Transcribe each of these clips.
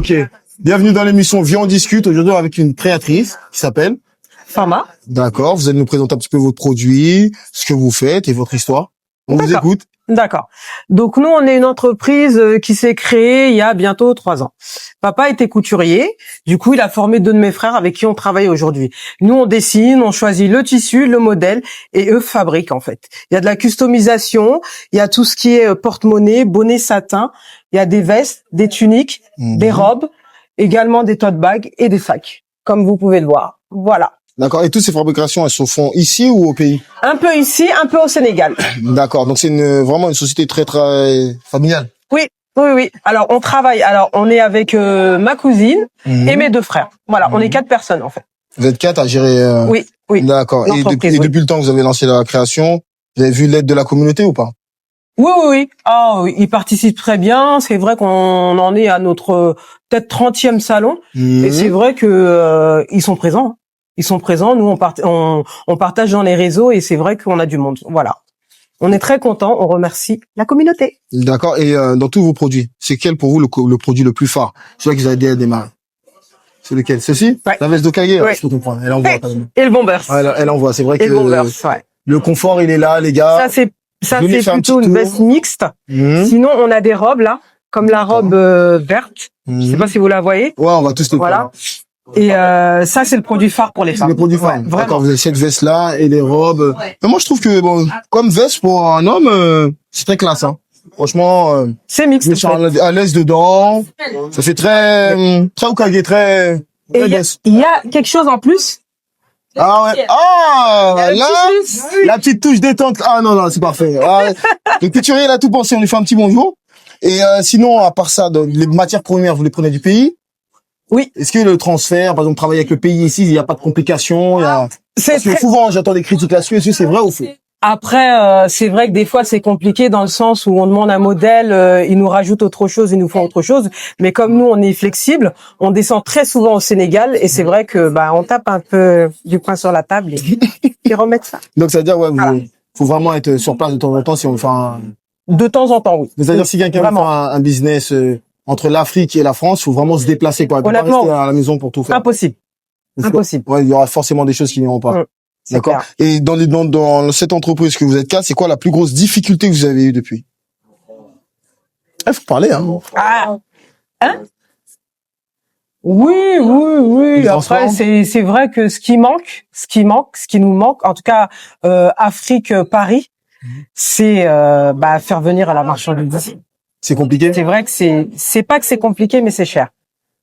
Ok. Bienvenue dans l'émission Viens on discute. Aujourd'hui avec une créatrice qui s'appelle Fama. D'accord. Vous allez nous présenter un petit peu votre produit, ce que vous faites et votre histoire. On vous écoute. D'accord. Donc nous, on est une entreprise qui s'est créée il y a bientôt 3 ans. Papa était couturier, du coup il a formé 2 de mes frères avec qui on travaille aujourd'hui. Nous on dessine, on choisit le tissu, le modèle et eux fabriquent en fait. Il y a de la customisation, il y a tout ce qui est porte-monnaie, bonnet satin, il y a des vestes, des tuniques, des robes, également des tote bags et des sacs, comme vous pouvez le voir. Voilà. D'accord. Et toutes ces fabrications, elles se font ici ou au pays? Un peu ici, un peu au Sénégal. D'accord. Donc c'est vraiment une société très familiale. Oui. Oui. Alors, on travaille. Alors, on est avec ma cousine et mes 2 frères. Voilà, on est 4 personnes, en fait. Vous êtes 4 à gérer... Oui. D'accord. Et depuis le temps que vous avez lancé la création, vous avez vu l'aide de la communauté ou pas? Oui. Ah, oui, ils participent très bien. C'est vrai qu'on en est à notre peut-être 30e salon. Et c'est vrai que ils sont présents. Ils sont présents. Nous, on partage dans les réseaux et c'est vrai qu'on a du monde. Voilà. On est très contents, on remercie la communauté. D'accord. Et dans tous vos produits, c'est quel pour vous le produit le plus phare? Celui que vous avez aidé à démarrer. C'est lequel? Ceci? Ouais. La veste d'Okage? Ouais. Je peux comprendre. Elle envoie quand même. Et le Bombers. Elle envoie. C'est vrai que ouais. le confort, il est là, les gars. Ça c'est plutôt une veste mixte. Sinon, on a des robes là, comme la robe verte. Je sais pas si vous la voyez. Ouais, on va tous les voilà. Et ça, c'est le produit phare pour les femmes. C'est le produit phare. Ouais, d'accord, vous avez cette veste-là et les robes. Mais moi, je trouve que, bon, comme veste pour un homme, c'est très classe, hein. Franchement, c'est mixte. Je me sens à l'aise dedans. Ça fait très Okage, très il y a quelque chose en plus. Ah ouais. Ah, là, la petite touche détente. Ah non, c'est parfait. Ah, le couturier, il a tout pensé. On lui fait un petit bonjour. Et sinon, à part ça, les matières premières, vous les prenez du pays? Oui. Est-ce que le transfert, par exemple, travailler avec le pays ici, il n'y a pas de complications? Parce que souvent, j'entends des critiques là-dessus. Est-ce que c'est vrai ou faux? Après, c'est vrai que des fois, c'est compliqué dans le sens où on demande un modèle, ils nous rajoutent autre chose, ils nous font autre chose. Mais comme nous, on est flexible, on descend très souvent au Sénégal et c'est vrai que on tape un peu du poing sur la table et remettre ça. Donc, ça veut dire, faut vraiment être sur place de temps en temps si on fait De temps en temps, oui. C'est-à-dire, si quelqu'un veut faire un business entre l'Afrique et la France, faut vraiment se déplacer, quoi. Il faut pas rester à la maison pour tout faire. Impossible. Ouais, il y aura forcément des choses qui n'iront pas. D'accord. Et dans cette entreprise que vous êtes 4, c'est quoi la plus grosse difficulté que vous avez eue depuis? Faut parler, hein. Oui. Après, c'est vrai que ce qui nous manque, en tout cas, Afrique, Paris, c'est, faire venir à la marchandise. C'est compliqué? C'est vrai que c'est pas que c'est compliqué, mais c'est cher.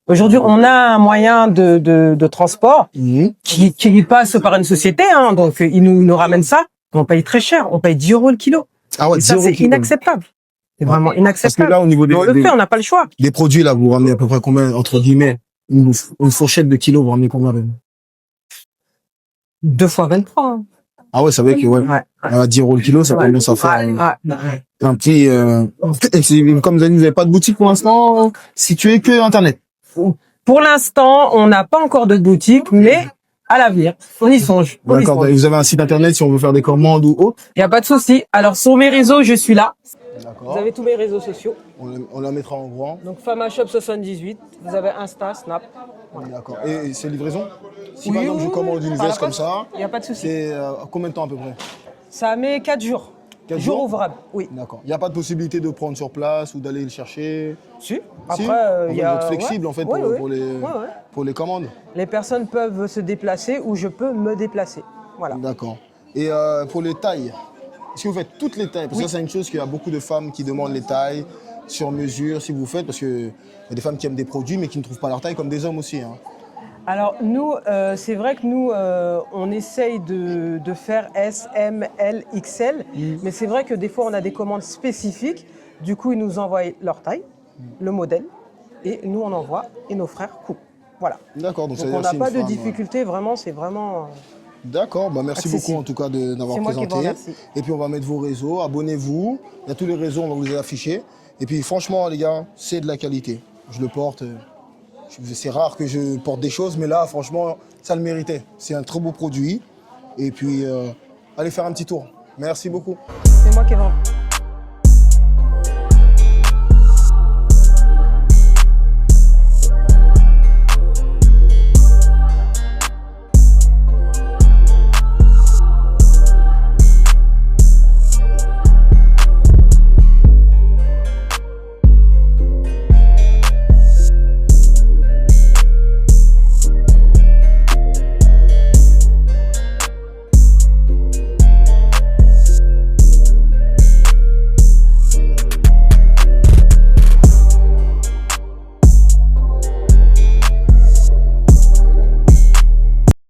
Aujourd'hui, on a un moyen de transport qui passe par une société, hein, donc ils nous ramènent ça. On paye très cher, on paye 10 € le kilo. Ah ouais, et ça, c'est inacceptable. C'est vraiment inacceptable. Parce que là, au niveau on n'a pas le choix. Les produits, là, vous ramenez à peu près combien, entre guillemets, une fourchette de kilos, vous ramenez combien? 2 fois 23. Hein. Ah ouais, c'est vrai que, à 10 € le kilo, ça commence à faire un petit, comme vous n'avez pas de boutique pour l'instant, situé que Internet. Pour l'instant, on n'a pas encore de boutique, mais à l'avenir, on y songe. D'accord. Vous avez un site Internet si on veut faire des commandes ou autre? Il n'y a pas de souci. Alors, sur mes réseaux, je suis là. Vous avez tous mes réseaux sociaux. On la mettra en grand. Donc, Fama Shop 78. Vous avez Insta, Snap. Voilà. D'accord. Et c'est livraison? Si par exemple je commande une veste comme ça, il n'y a pas de souci. C'est combien de temps à peu près? Ça met 4 jours. 4 jours ouvrables, oui. D'accord. Il n'y a pas de possibilité de prendre sur place ou d'aller le chercher? Si. Après, il y a... Vous êtes flexible en fait pour les commandes? Les personnes peuvent se déplacer ou je peux me déplacer. Voilà. D'accord. Et pour les tailles, est-ce que vous faites toutes les tailles? Parce que ça, c'est une chose qu'il y a beaucoup de femmes qui demandent les tailles sur mesure, si vous faites, parce qu'il y a des femmes qui aiment des produits mais qui ne trouvent pas leur taille, comme des hommes aussi. Hein. Alors nous, c'est vrai que nous, on essaye de faire S, M, L, XL, mais c'est vrai que des fois on a des commandes spécifiques, du coup ils nous envoient leur taille, le modèle, et nous on envoie et nos frères coupent. Voilà. D'accord, donc on n'a pas de difficulté, vraiment, c'est vraiment... D'accord, merci beaucoup en tout cas d'avoir présenté. Et puis on va mettre vos réseaux, abonnez-vous, il y a tous les réseaux, on va vous les afficher. Et puis franchement les gars, c'est de la qualité. Je le porte... C'est rare que je porte des choses, mais là, franchement, ça le méritait. C'est un très beau produit. Et puis, allez faire un petit tour. Merci beaucoup. C'est moi qui vends.